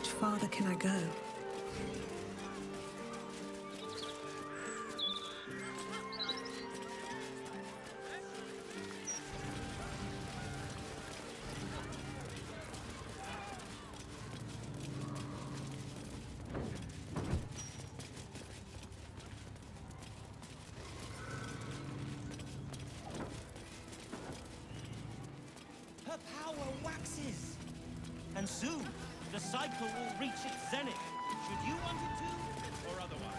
much farther can I go? Her power waxes, and soon the cycle will reach its zenith. Should you want it to, or otherwise?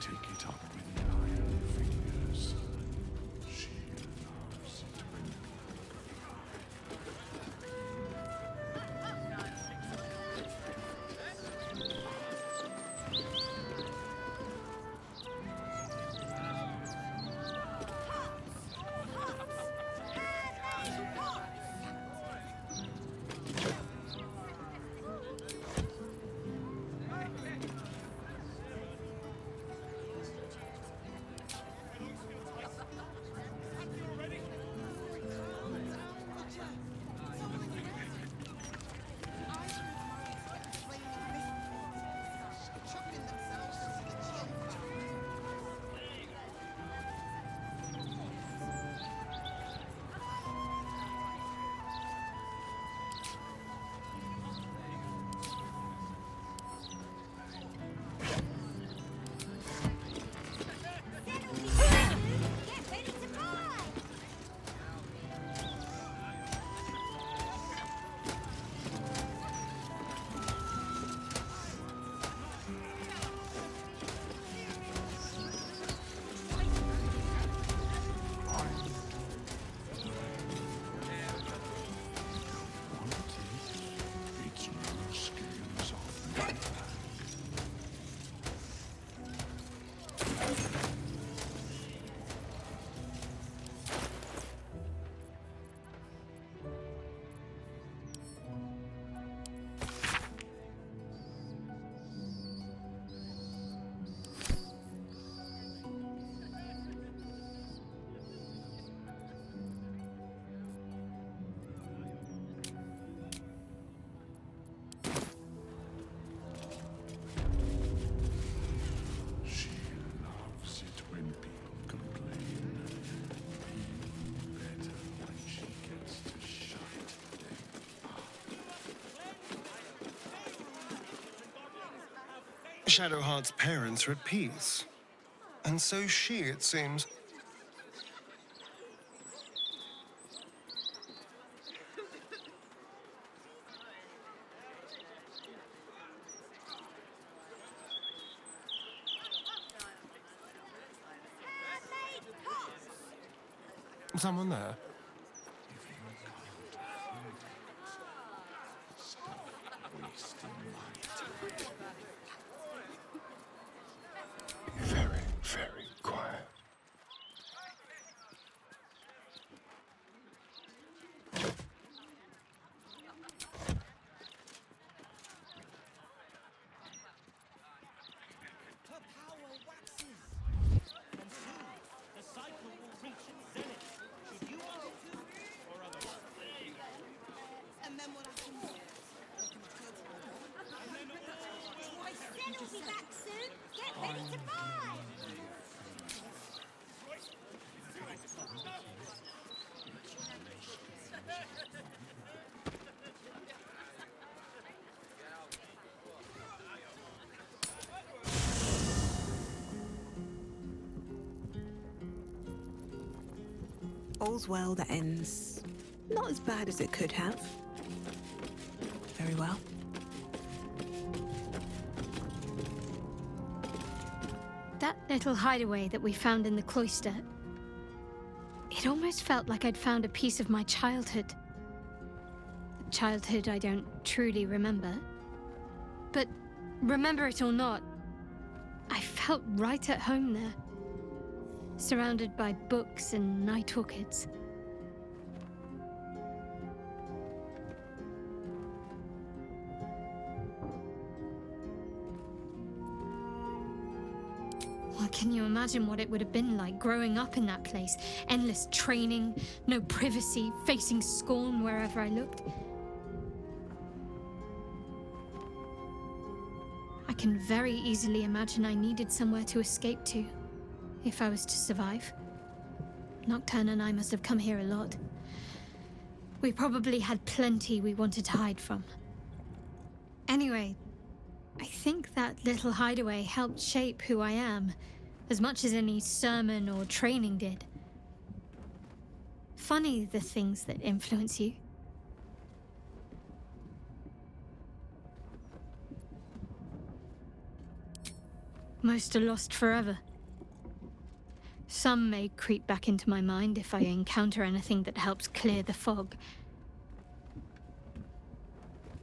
Take it up with iron fingers. She loves it when Shadowheart's parents are at peace. And so she, it seems. Someone there? very, very quiet. Her power waxes, and soon the cycle will reach its zenith. Should you want it to, or otherwise? And then what happens? My son will be back soon. Get ready to buy. All's well that ends not as bad as it could have. Very well. That little hideaway that we found in the cloister, it almost felt like I'd found a piece of my childhood. Childhood I don't truly remember. But remember it or not, I felt right at home there. Surrounded by books and night orchids. Well, can you imagine what it would have been like growing up in that place? Endless training, no privacy, facing scorn wherever I looked. I can very easily imagine I needed somewhere to escape to, if I was to survive. Nocturne and I must have come here a lot. We probably had plenty we wanted to hide from. Anyway, I think that little hideaway helped shape who I am, as much as any sermon or training did. Funny, the things that influence you. Most are lost forever. Some may creep back into my mind if I encounter anything that helps clear the fog.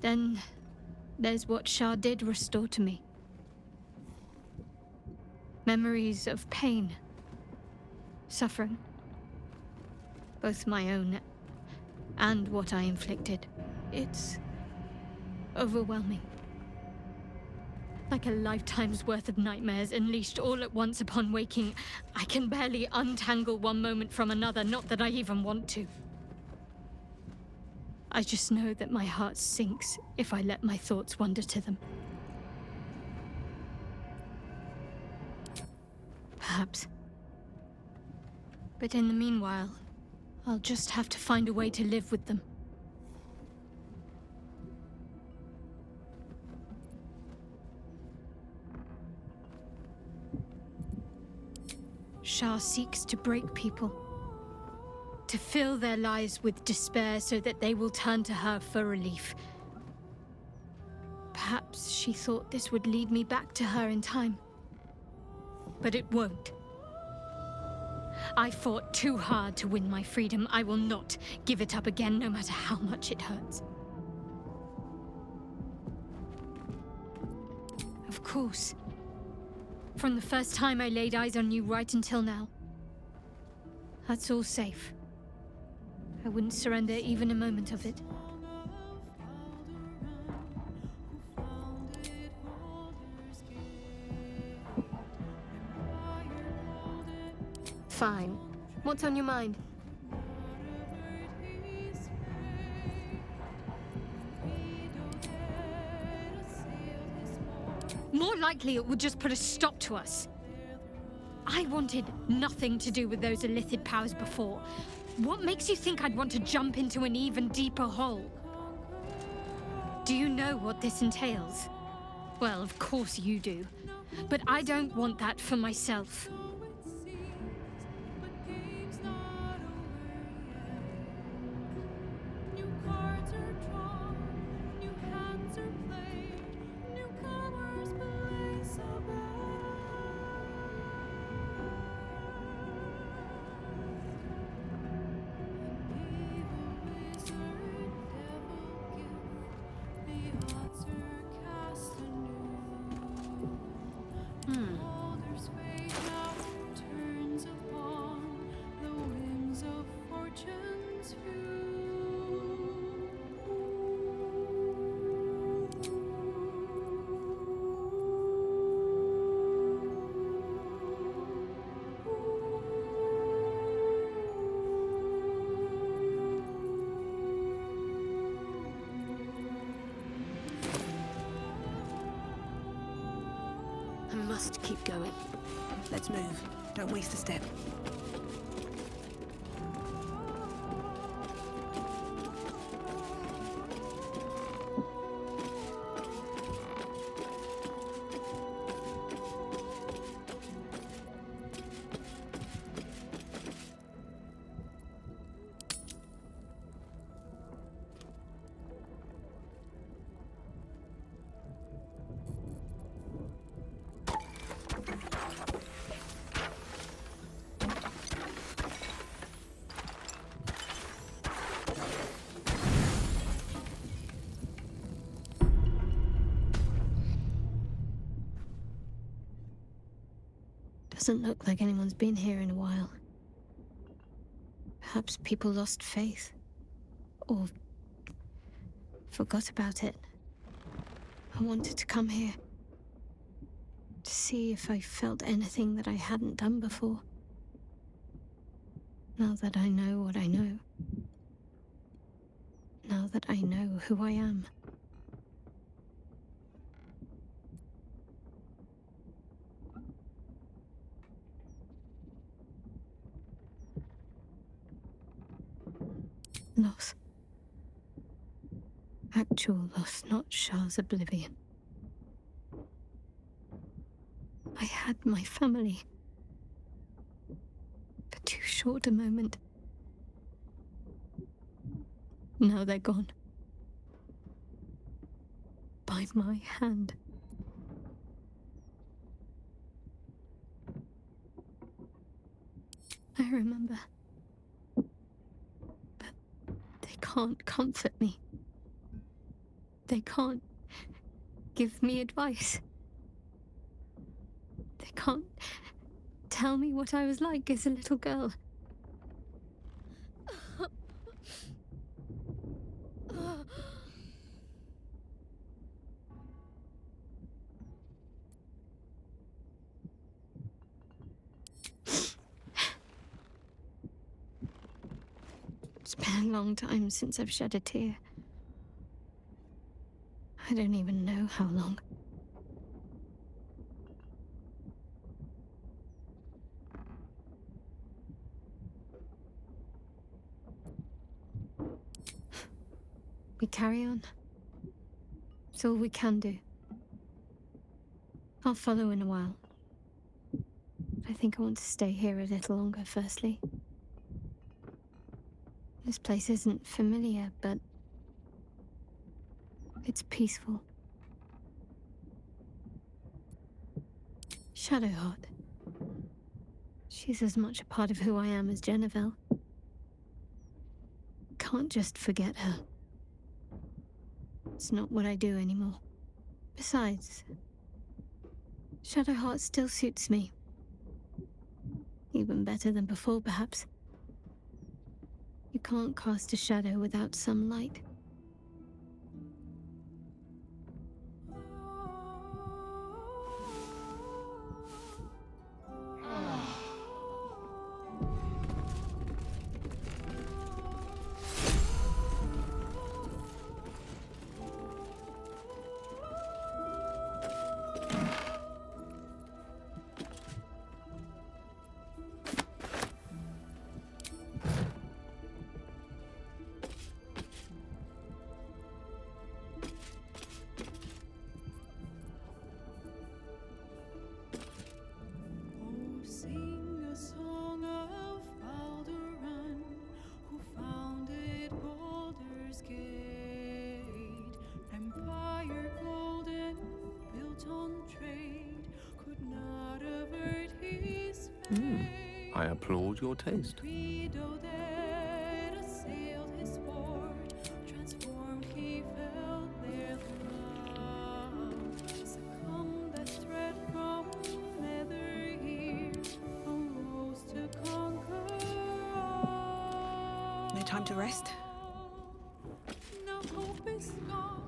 Then there's what Shah did restore to me. Memories of pain, suffering, both my own and what I inflicted. It's overwhelming. Like a lifetime's worth of nightmares unleashed all at once upon waking. I can barely untangle one moment from another, not that I even want to. I just know that my heart sinks if I let my thoughts wander to them. Perhaps. But in the meanwhile, I'll just have to find a way to live with them. Shah seeks to break people, to fill their lives with despair so that they will turn to her for relief. Perhaps she thought this would lead me back to her in time. But it won't. I fought too hard to win my freedom. I will not give it up again, no matter how much it hurts. Of course. From the first time I laid eyes on you right until now. That's all safe. I wouldn't surrender even a moment of it. Fine. What's on your mind? More likely it would just put a stop to us. I wanted nothing to do with those illithid powers before. What makes you think I'd want to jump into an even deeper hole? Do you know what this entails? Well, of course you do. But I don't want that for myself. Must keep going. Let's move. Don't waste a step. Doesn't look like anyone's been here in a while. Perhaps people lost faith. Or forgot about it. I wanted to come here. To see if I felt anything that I hadn't done before. Now that I know what I know. Now that I know who I am. Loss. Actual loss, not Shah's oblivion. I had my family. For too short a moment. Now they're gone. By my hand. I remember. But they can't comfort me. They can't give me advice. They can't tell me what I was like as a little girl. It's been a long time since I've shed a tear. I don't even know how long. We carry on. It's all we can do. I'll follow in a while. I think I want to stay here a little longer, firstly. This place isn't familiar, but it's peaceful. Shadowheart. She's as much a part of who I am as Jennifer. Can't just forget her. It's not what I do anymore. Besides, Shadowheart still suits me. Even better than before, perhaps. You can't cast a shadow without some light. Sing a song of Baldur, who founded Baldur's Gate. Empire golden, built on trade, could not avert his fate. I applaud your taste. Widow that assailed his fort, transformed he felt their love. Succumbed that threat from nether here, arose to conquer all. No time to rest? Now hope is gone.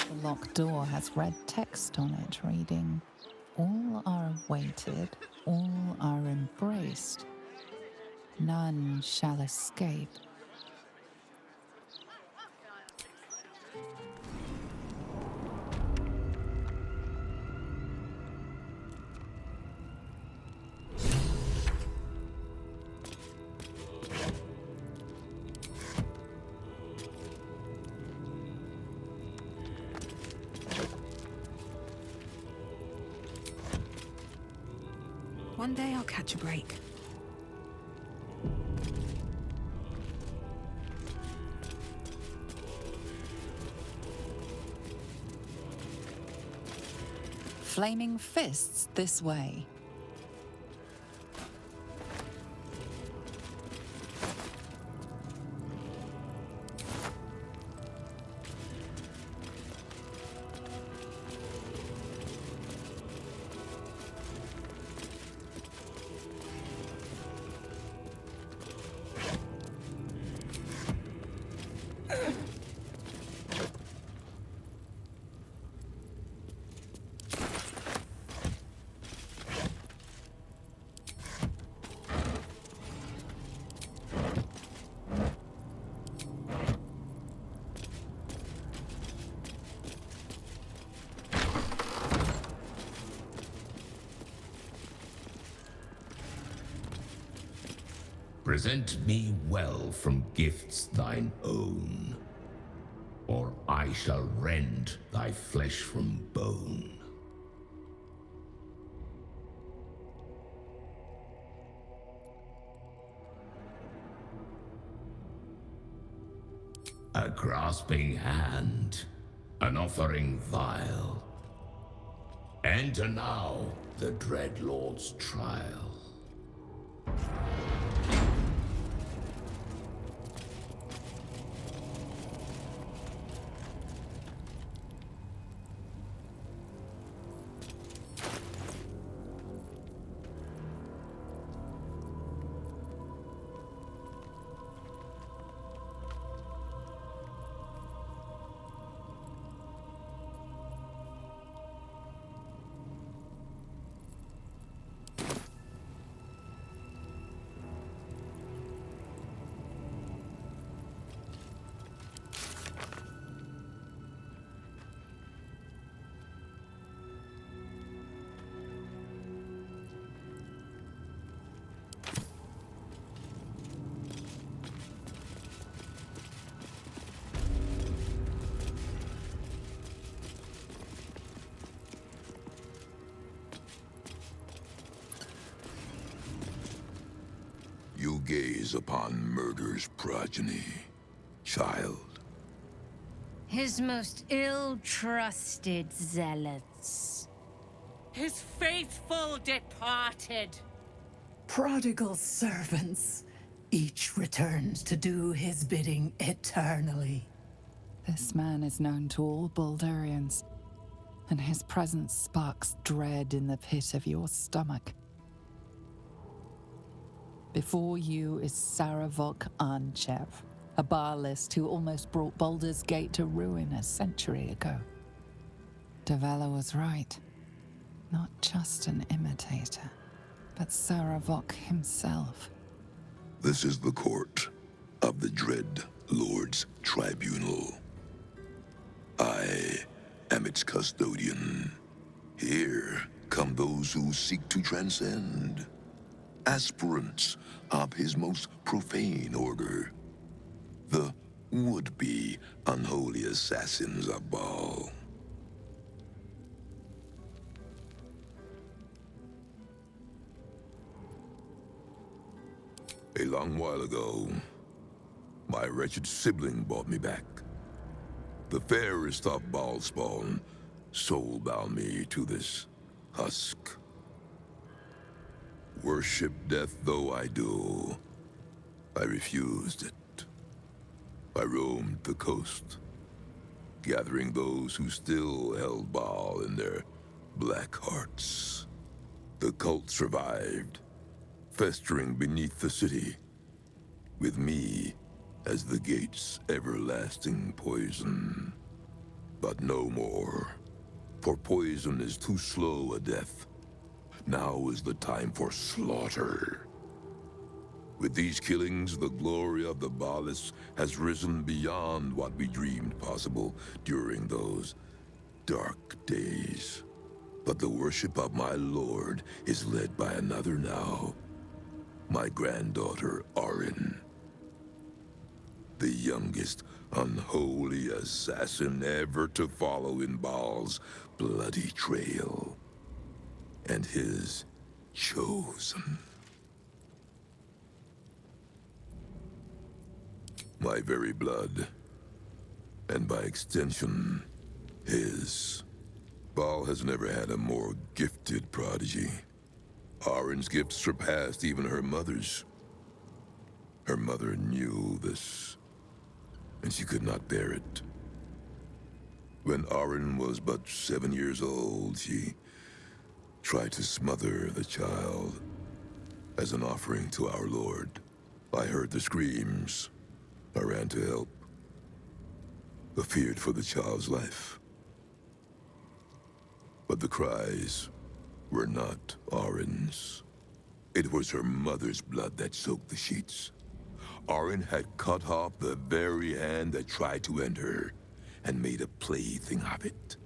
The locked door has red text on it reading, "All are awaited, all are embraced. None shall escape." One day I'll catch a break. Flaming fists this way. Present me well from gifts thine own, or I shall rend thy flesh from bone. A grasping hand, an offering vile. Enter now the dread Lord's trial. You gaze upon murder's progeny, child. His most ill-trusted zealots. His faithful departed. Prodigal servants, each returns to do his bidding eternally. This man is known to all Baldurians, and his presence sparks dread in the pit of your stomach. Before you is Saravok Arnchev, a Baalist who almost brought Baldur's Gate to ruin a century ago. Davella was right. Not just an imitator, but Saravok himself. This is the court of the Dread Lord's Tribunal. I am its custodian. Here come those who seek to transcend. Aspirants of his most profane order. The would-be unholy assassins of Baal. A long while ago, my wretched sibling brought me back. The fairest of Baal spawn soul-bound me to this husk. Worship death though I do, I refused it. I roamed the coast, gathering those who still held Baal in their black hearts. The cult survived, festering beneath the city, with me as the gate's everlasting poison. But no more, for poison is too slow a death. Now is the time for slaughter. With these killings, the glory of the Baalists has risen beyond what we dreamed possible during those dark days. But the worship of my lord is led by another now. My granddaughter, Orin. The youngest unholy assassin ever to follow in Baal's bloody trail. And his chosen. My very blood, and by extension, his. Baal Bhaal has never had a more gifted prodigy. Arin's gifts surpassed even her mother's. Her mother knew this, and she could not bear it. When Arin was but 7 years old, she tried to smother the child as an offering to our Lord. I heard the screams. I ran to help, but feared for the child's life. But the cries were not Arin's. It was her mother's blood that soaked the sheets. Arin had cut off the very hand that tried to end her, and made a plaything of it.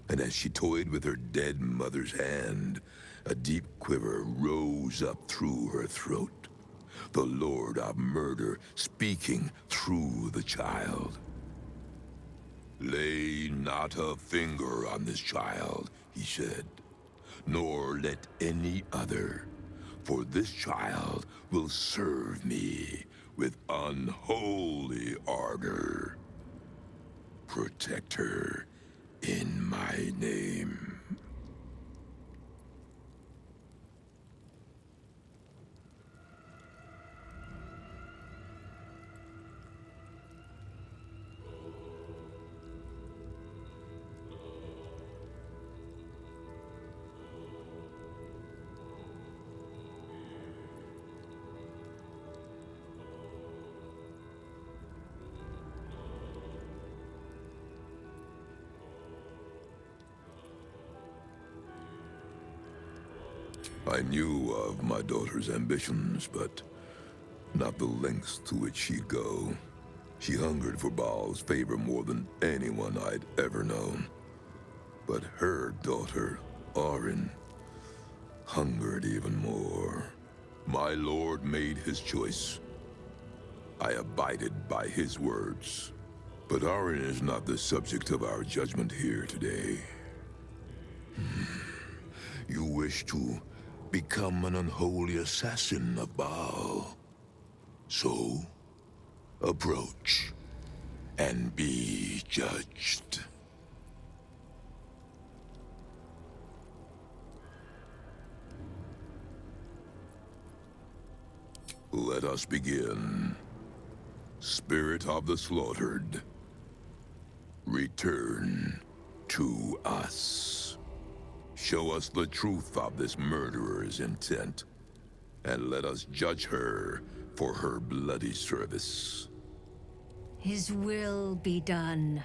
And as she toyed with her dead mother's hand, a deep quiver rose up through her throat. The Lord of Murder speaking through the child. "Lay not a finger on this child," he said, "nor let any other, for this child will serve me with unholy ardor. Protect her in my name." I knew of my daughter's ambitions, but not the lengths to which she'd go. She hungered for Baal's favor more than anyone I'd ever known. But her daughter, Arin, hungered even more. My lord made his choice. I abided by his words. But Arin is not the subject of our judgment here today. You wish to become an unholy assassin of Baal. So, approach and be judged. Let us begin. Spirit of the slaughtered, return to us. Show us the truth of this murderer's intent, and let us judge her for her bloody service. His will be done.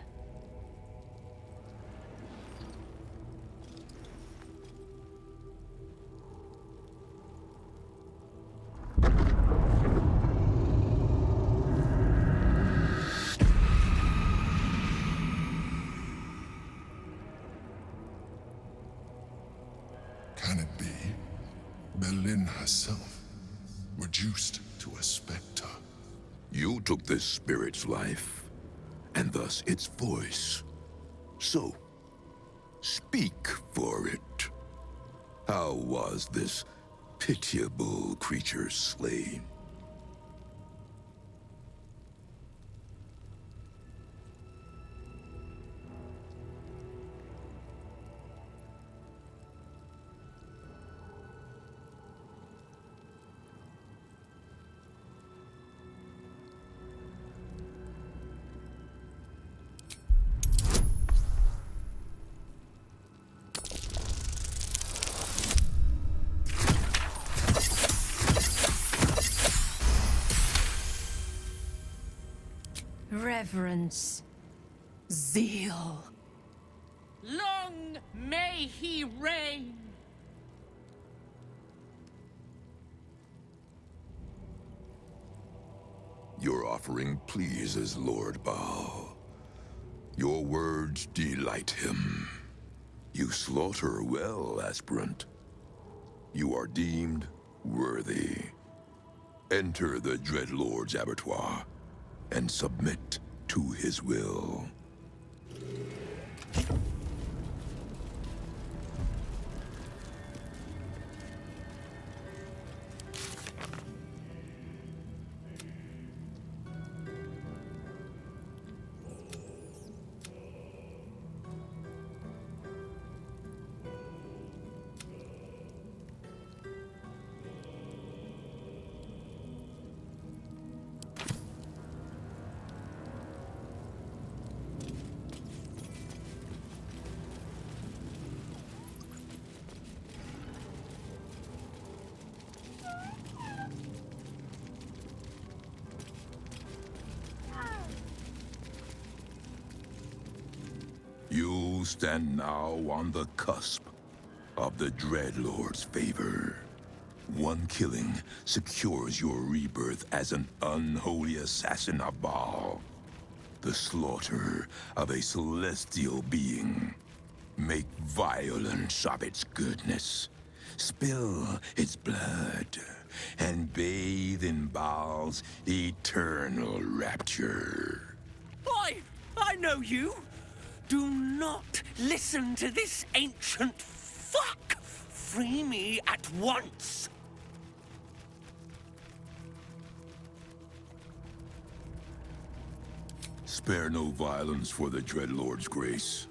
Can it be Berlin herself, reduced to a specter? You took this spirit's life, and thus its voice. So, speak for it. How was this pitiable creature slain? Reverence. Zeal. Long may he reign! Your offering pleases Lord Baal. Your words delight him. You slaughter well, aspirant. You are deemed worthy. Enter the Dreadlord's abattoir and submit to his will. You stand now on the cusp of the Dreadlord's favor. One killing secures your rebirth as an unholy assassin of Baal. The slaughter of a celestial being. Make violence of its goodness. Spill its blood. And bathe in Baal's eternal rapture. I know you! Do not listen to this ancient fuck! Free me at once! Spare no violence for the Dreadlord's grace,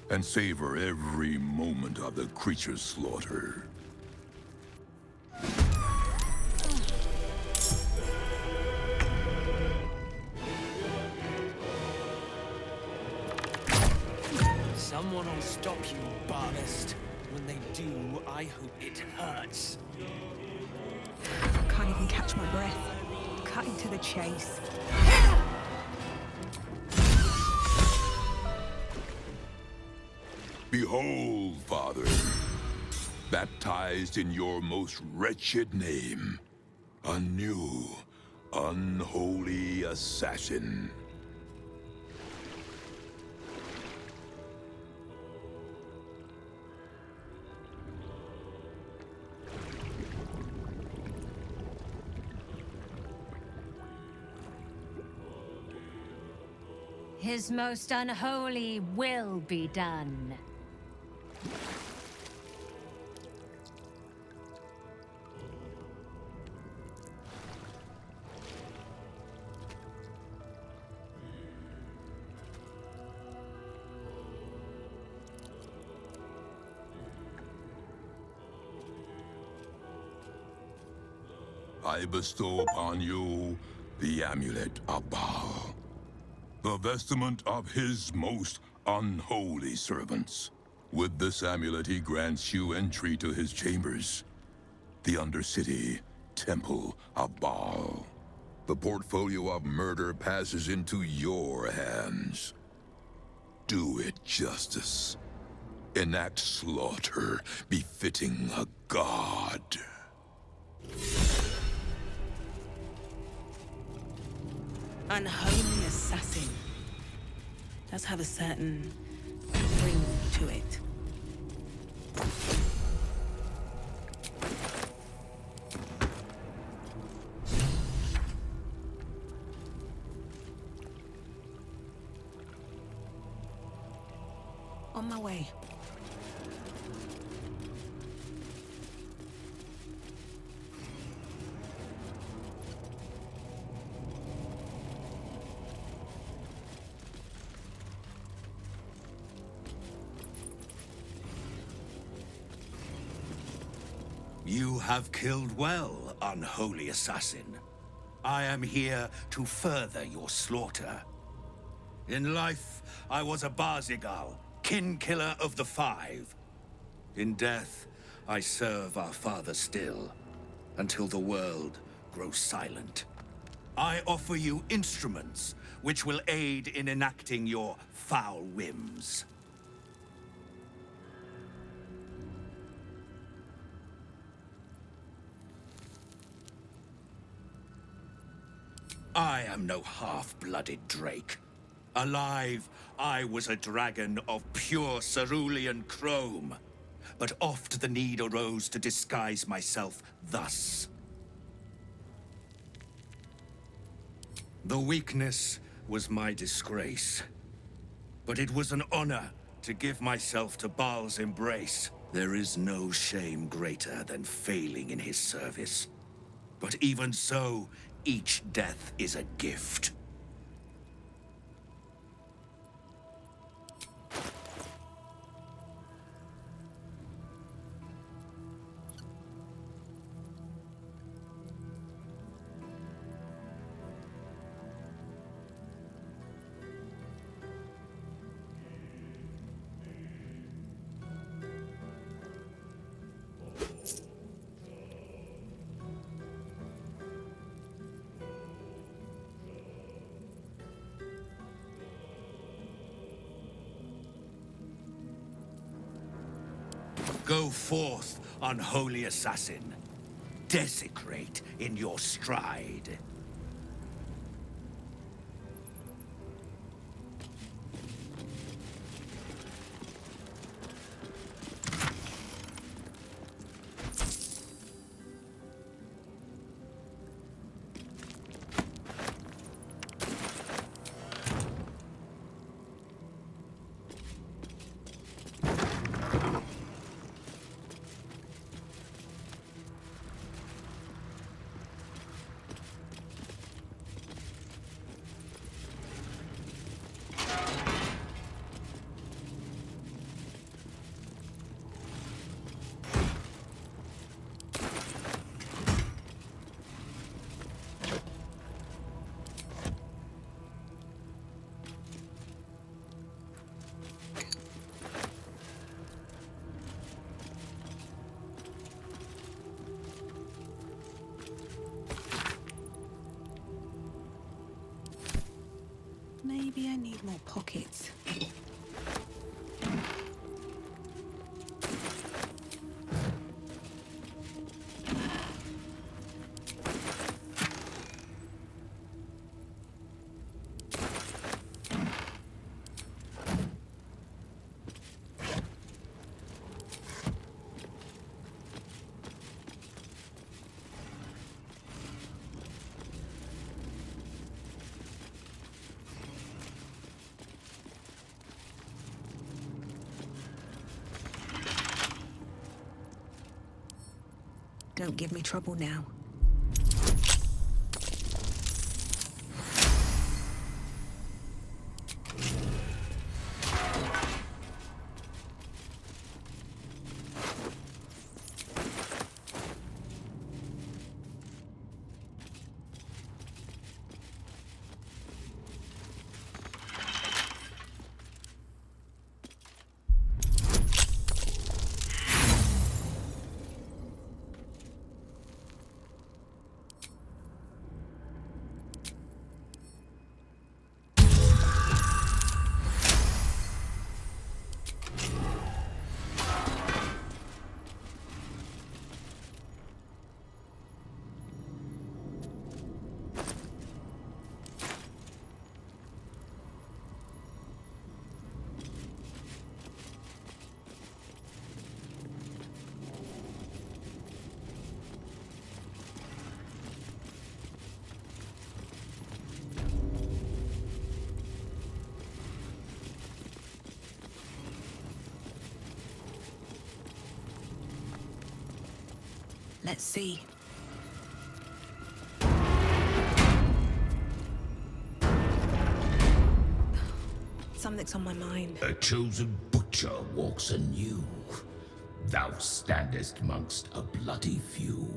and savor every moment of the creature's slaughter. Someone will stop you, Barbest. When they do, I hope it hurts. Can't even catch my breath. Cutting to the chase. Behold, Father, baptized in your most wretched name, a new, unholy assassin. His most unholy will be done. I bestow upon you the amulet of Baal, the vestment of his most unholy servants. With this amulet, he grants you entry to his chambers, the Undercity Temple of Baal. The portfolio of murder passes into your hands. Do it justice. Enact slaughter befitting a god. Unholy assassin does have a certain ring to it. On my way. You have killed well, unholy assassin. I am here to further your slaughter. In life, I was a Barzigal, kin-killer of the Five. In death, I serve our father still, until the world grows silent. I offer you instruments which will aid in enacting your foul whims. I am no half-blooded Drake. Alive, I was a dragon of pure cerulean chrome. But oft the need arose to disguise myself thus. The weakness was my disgrace. But it was an honor to give myself to Baal's embrace. There is no shame greater than failing in his service. But even so, each death is a gift. Go forth, unholy assassin. Desecrate in your stride. Maybe I need more pockets. Don't give me trouble now. Let's see. Something's on my mind. A chosen butcher walks anew. Thou standest amongst a bloody few.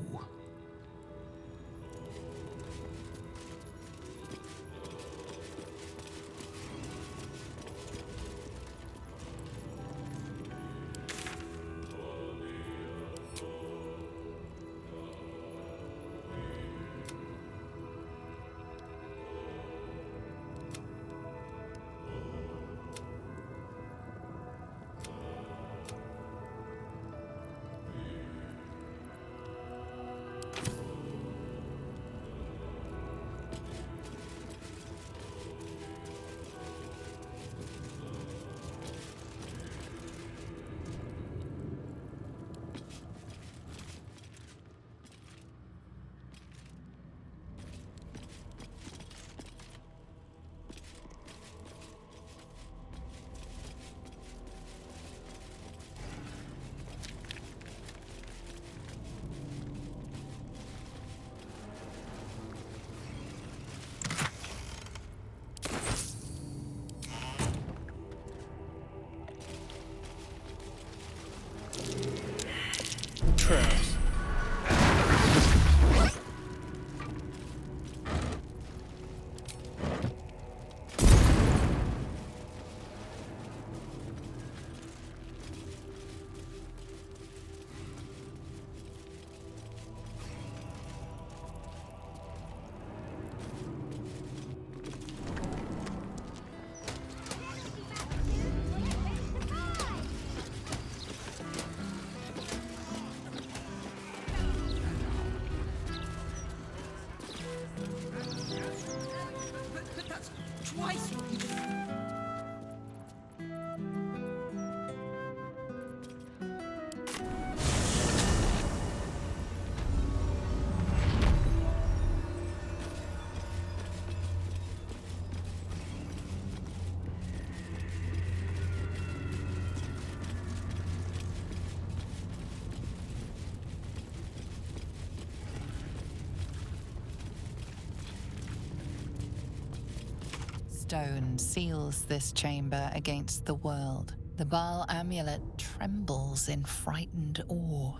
stone seals this chamber against the world. The Baal amulet trembles in frightened awe.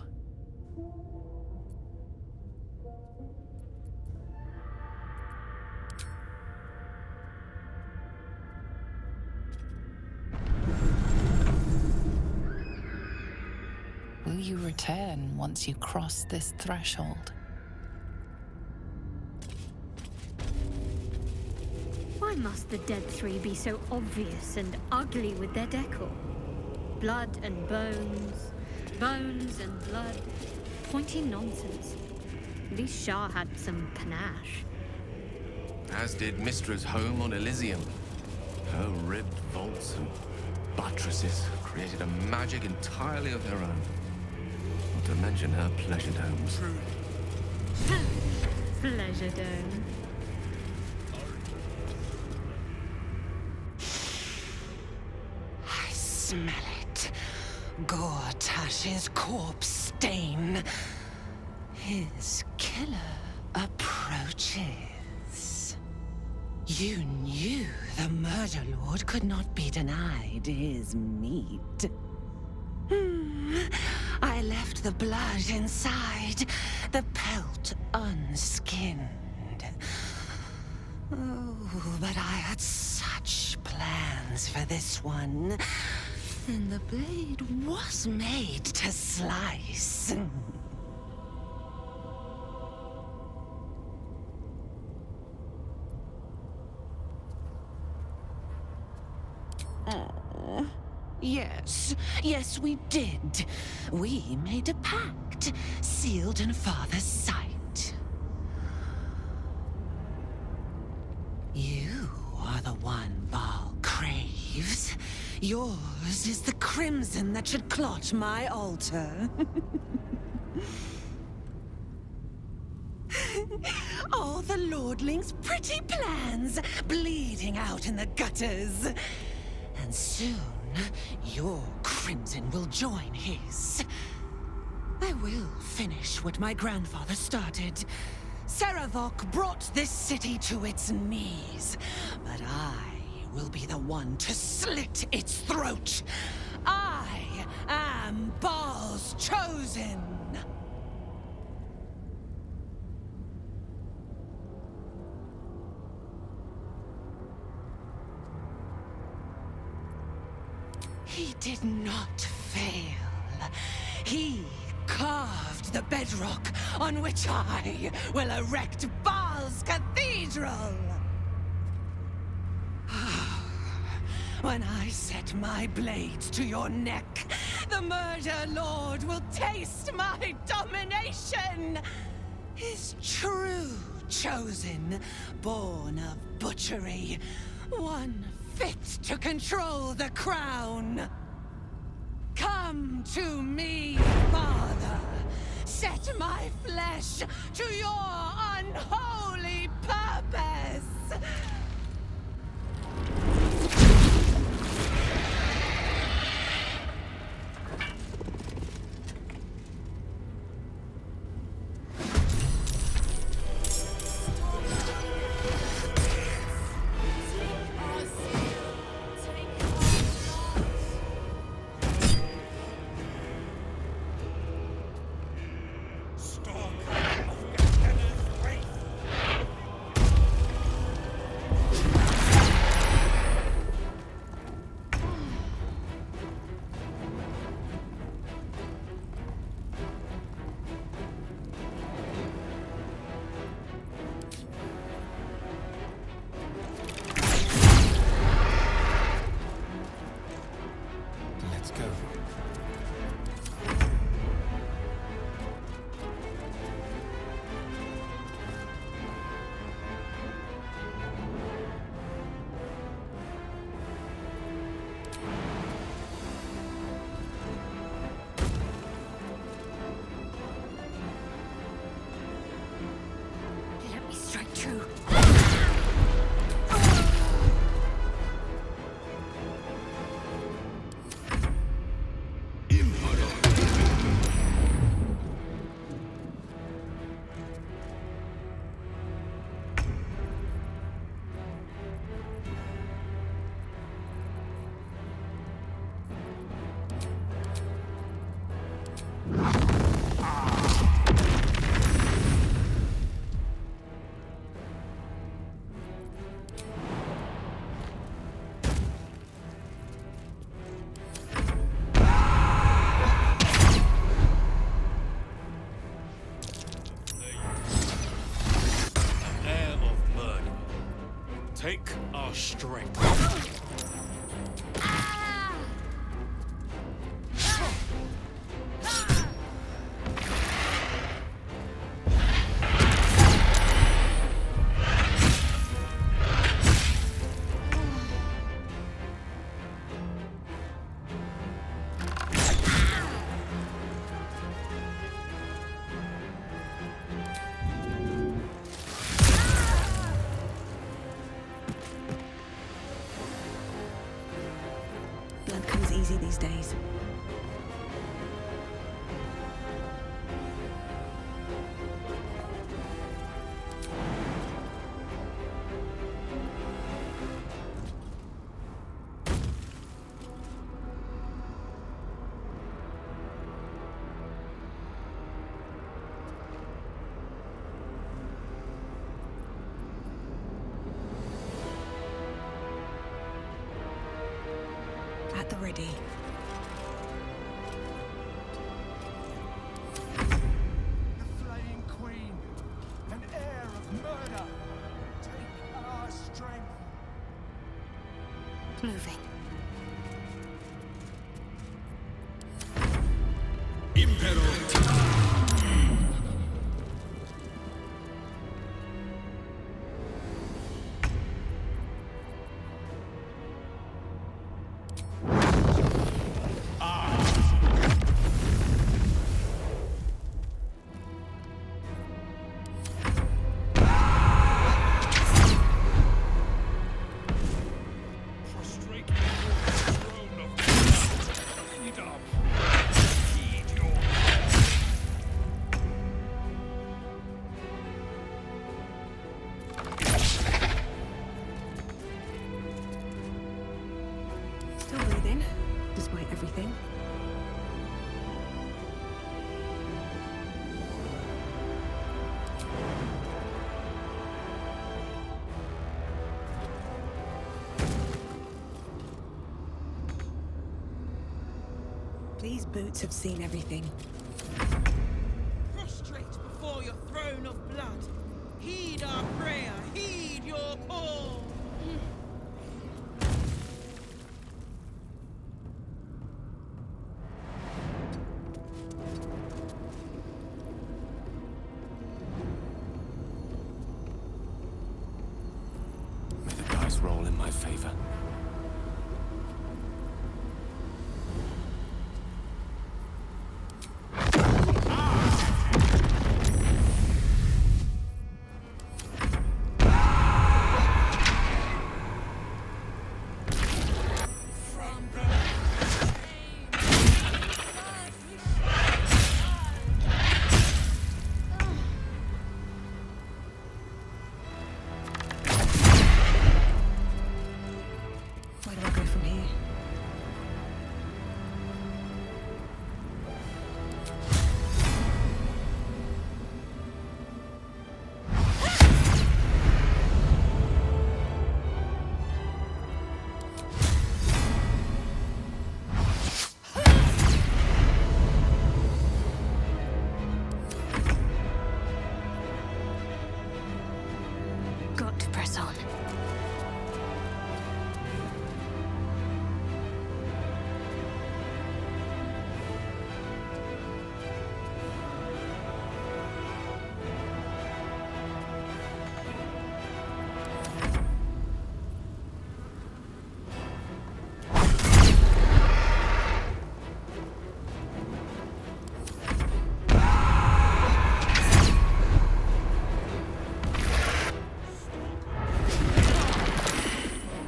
Will you return once you cross this threshold? Why must the dead three be so obvious and ugly with their decor? Blood and bones, bones and blood. Pointy nonsense. At least Shah had some panache. As did Mistra's home on Elysium. Her ribbed vaults and buttresses created a magic entirely of their own. Not to mention her pleasure domes. Pleasure dome. I smell it. Gortash's corpse stain. His killer approaches. You knew the murder lord could not be denied his meat. I left the blood inside, the pelt unskinned. Oh, but I had such plans for this one. And the blade was made to slice. Yes, we did. We made a pact, sealed in Father's sight. You are the one Baal craves. Yours is the crimson that should clot my altar. All the lordling's pretty plans bleeding out in the gutters. And soon, your crimson will join his. I will finish what my grandfather started. Saravok brought this city to its knees, but I will be the one to slit its throat. I am Baal's chosen. He did not fail. He carved the bedrock on which I will erect Baal's cathedral. When I set my blades to your neck, the murder lord will taste my domination. His true chosen, born of butchery, one fit to control the crown. Come to me, Father. Set my flesh to your unholy purpose. easy these days. At the ready. The flaying queen, an heir of murder. Take our strength. Moving. Still breathing, despite everything. These boots have seen everything. Prostrate before your throne of blood. Heed our prayer, heed your call. May the dice roll in my favor. Where do I go from here? Got to press on.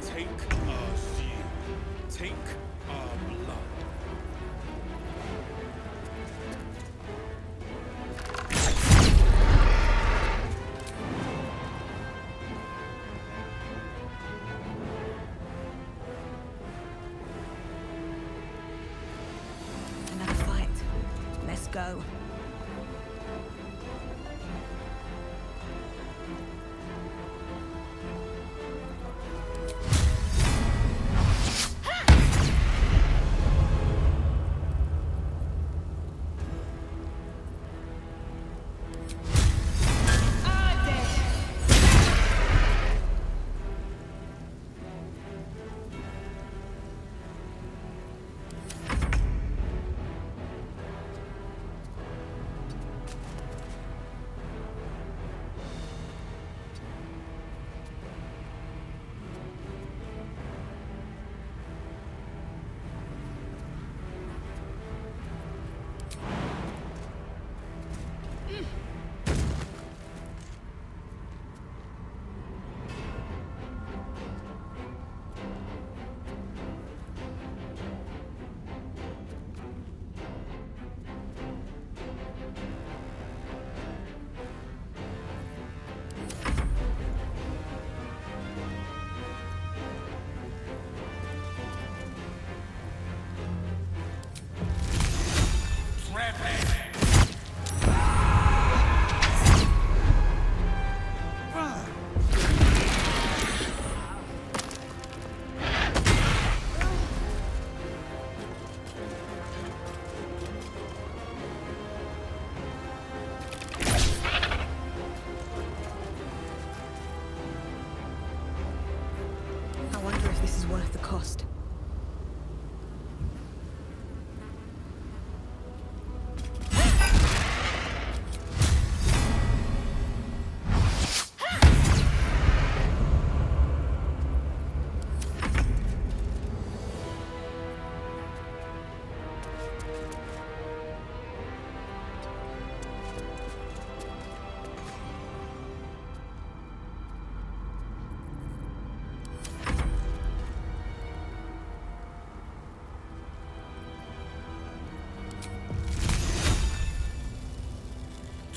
Take our shield. Take our blood. Another fight. Let's go.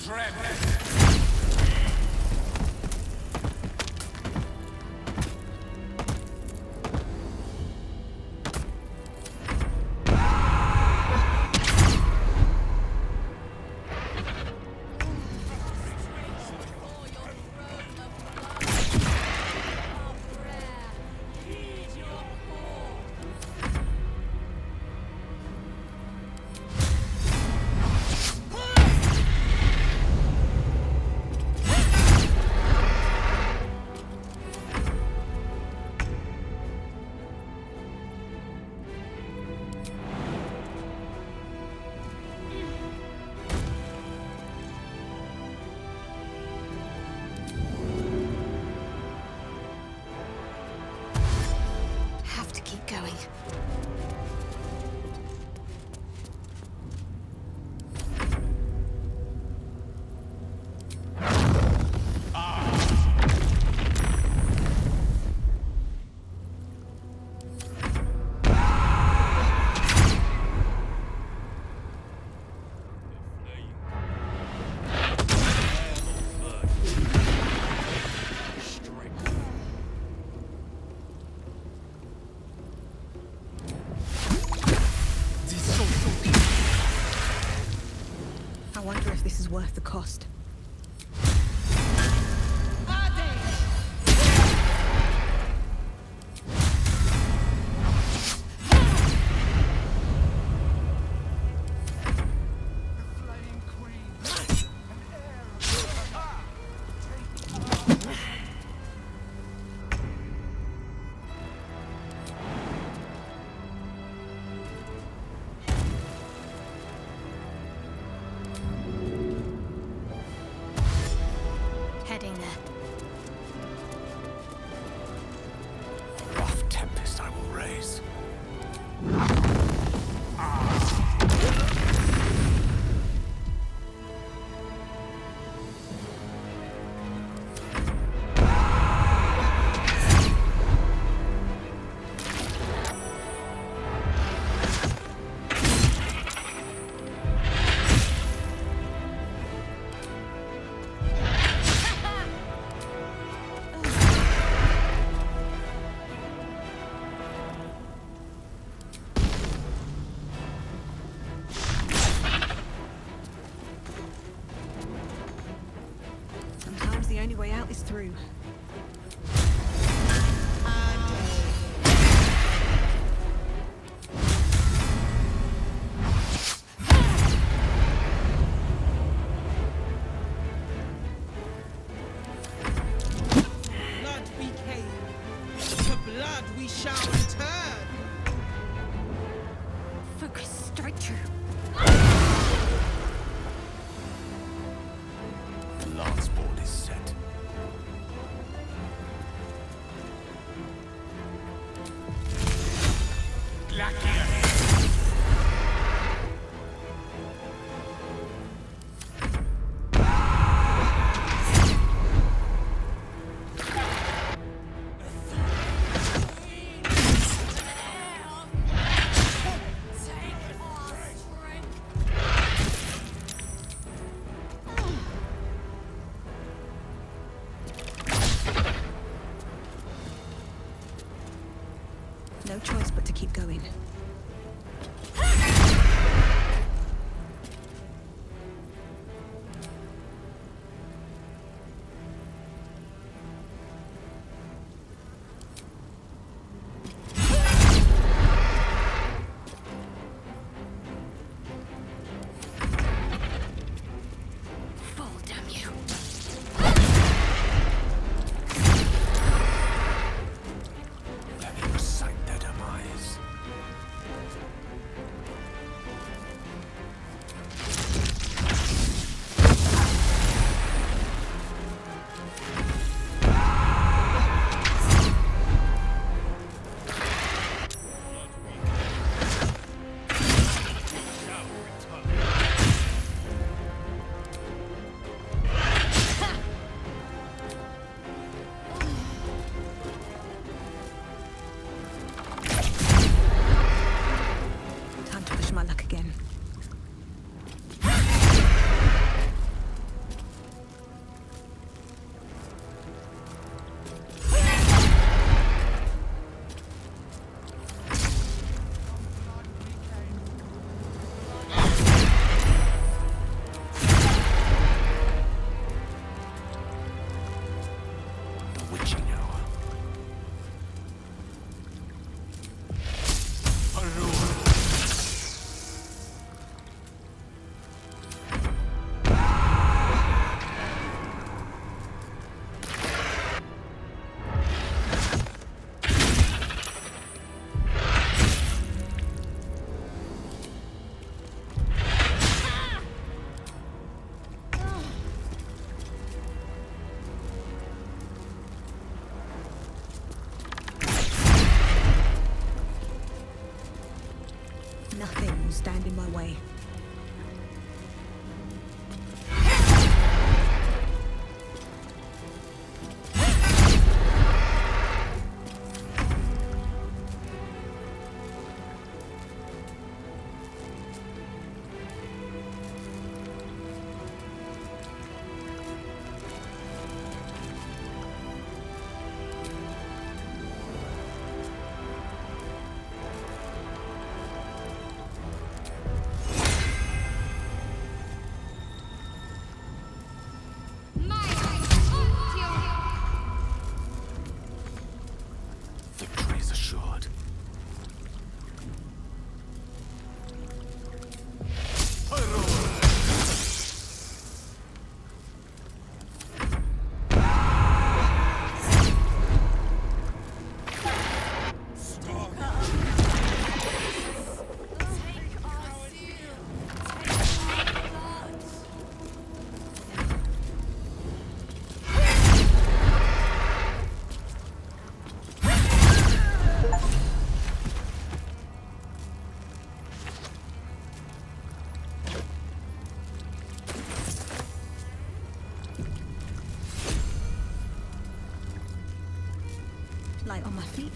dread. Have to keep going. I wonder if this is worth the cost. Heading there. Rough tempest I will raise. Sometimes the only way out is through. Blood we came, to blood we shall return. Focus straight through. The lance board is set. No choice but to keep going. Fall, damn you. Let me recite their demise. Time to push my luck again. will stand in my way. Victory is assured. Light on my feet.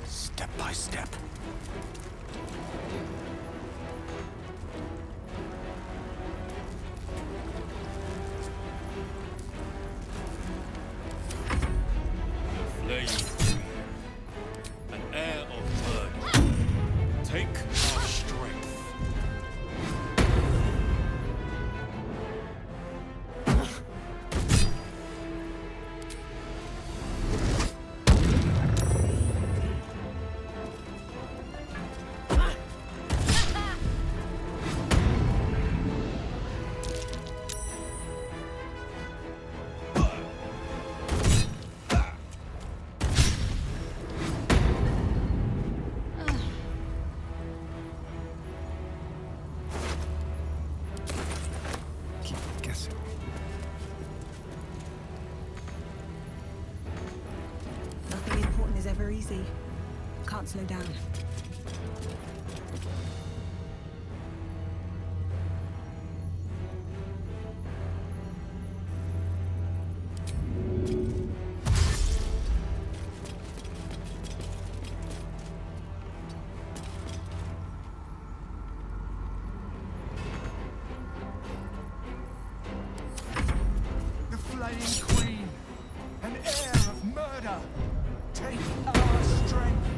Step by step. Flame, an heir of murder. Take our strength. Nothing important is ever easy. Can't slow down. The flaying queen, an heir of murder. Take our strength.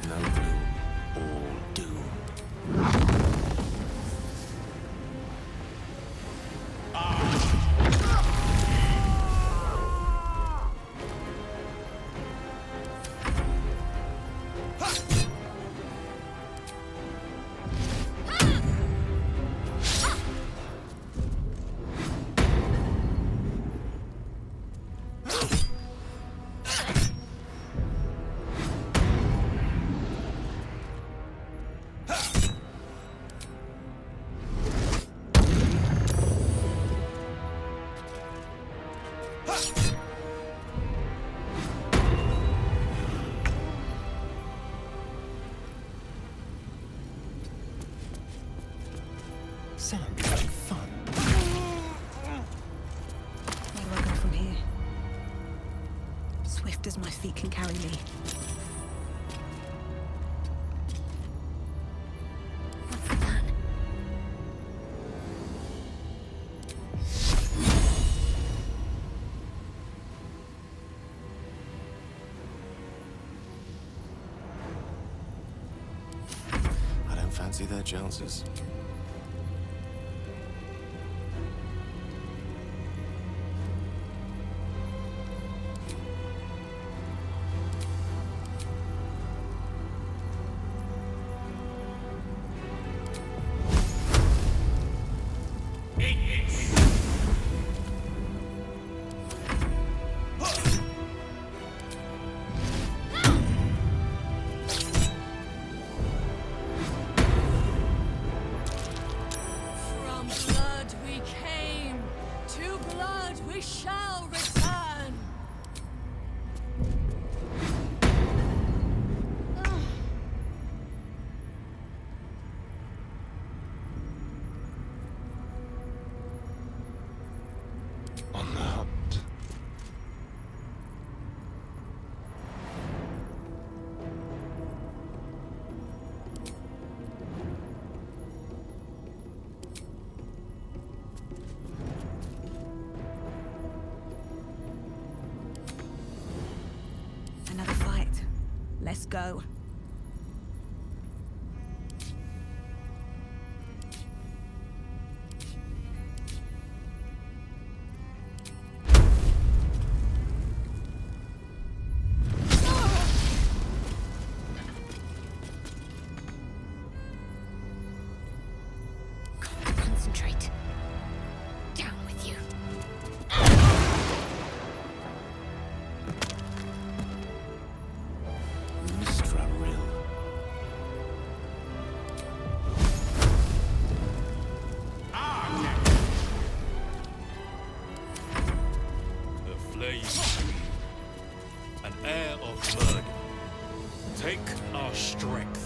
No gloom, all doom. Ah! sounds like fun. Where do I go from here? Swift as my feet can carry me. What's the plan? I don't fancy their chances. From blood we came, to blood we shall return. On the hunt. Another fight. Let's go. Concentrate. Down with you. Mistra Rill. The flame, an air of murder. Take our strength.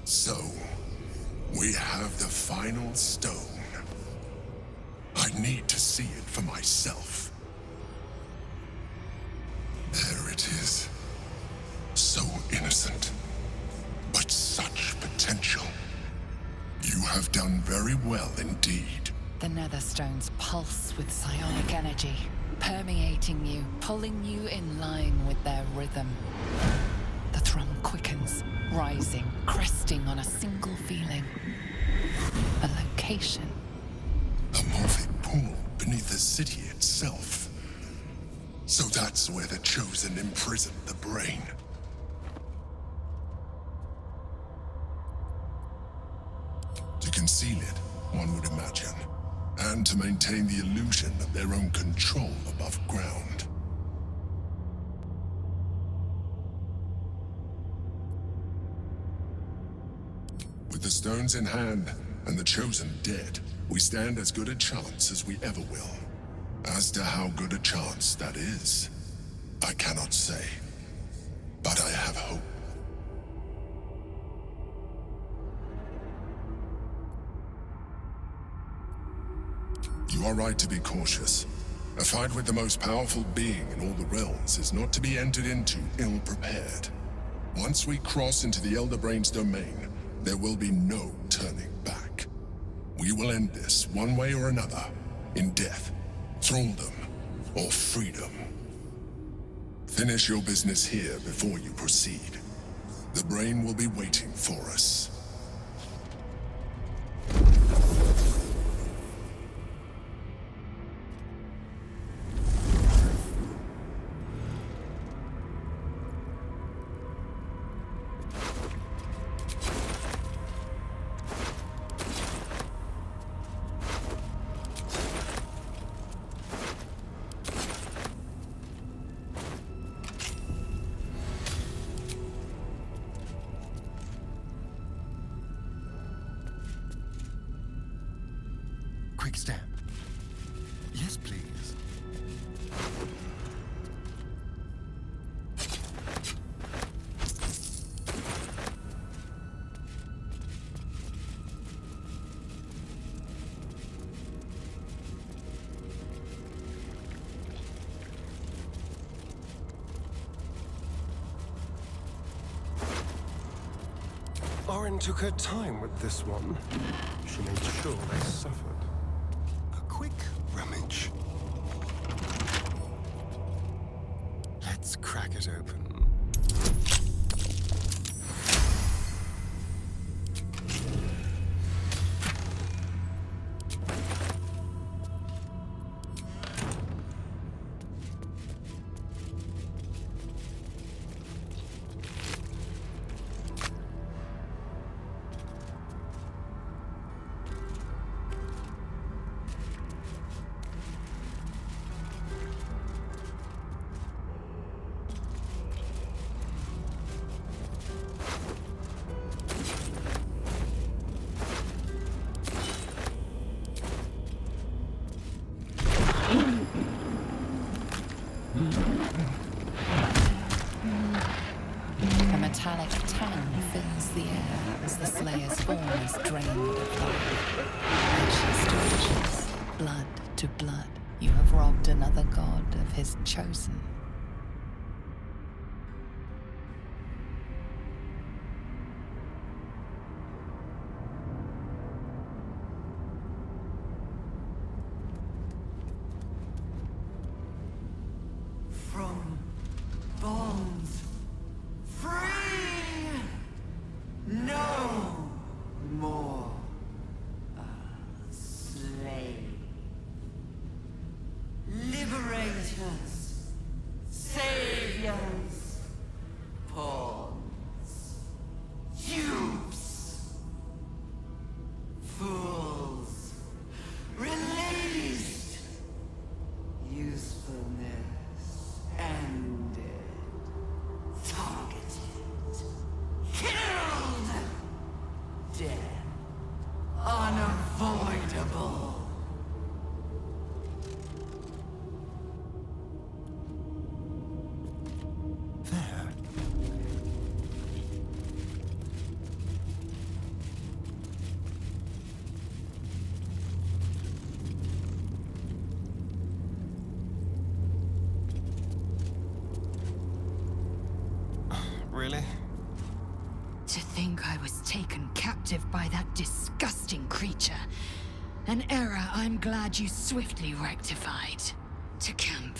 So, we have the final stone. I need to see it for myself. There it is. So innocent, but such potential. You have done very well indeed. The netherstones pulse with psionic energy, permeating you, pulling you in line with their rhythm. The thrum quickens, rising, cresting on a single feeling. A location. A moving pool beneath the city itself. So that's where the Chosen imprisoned the brain. To conceal it, one would imagine. And to maintain the illusion of their own control above ground. With the stones in hand, and the Chosen dead, we stand as good a chance as we ever will. As to how good a chance that is, I cannot say. But I have hope. You are right to be cautious. A fight with the most powerful being in all the realms is not to be entered into ill-prepared. Once we cross into the Elder Brain's domain, there will be no turning back. We will end this one way or another, in death, thraldom, or freedom. Finish your business here before you proceed. The brain will be waiting for us. quick step. Yes, please. Orin took her time with this one. She made sure they suffered. A quick rummage. Let's crack it open. A metallic tang fills the air as the Slayer's form is drained of life. Ashes to ashes, blood to blood, you have robbed another god of his chosen. From bonds free, no more a slave. Liberators, saviors, pawns, dupes, fools, released, usefulness ended, targeted, killed, death unavoidable. There. Really? To think I was taken captive by that disgusting creature. An error I'm glad you swiftly rectified. To camp.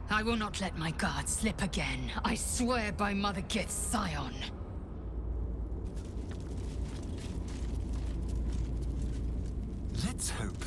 I will not let my guard slip again. I swear by Mother Gith's scion. Let's hope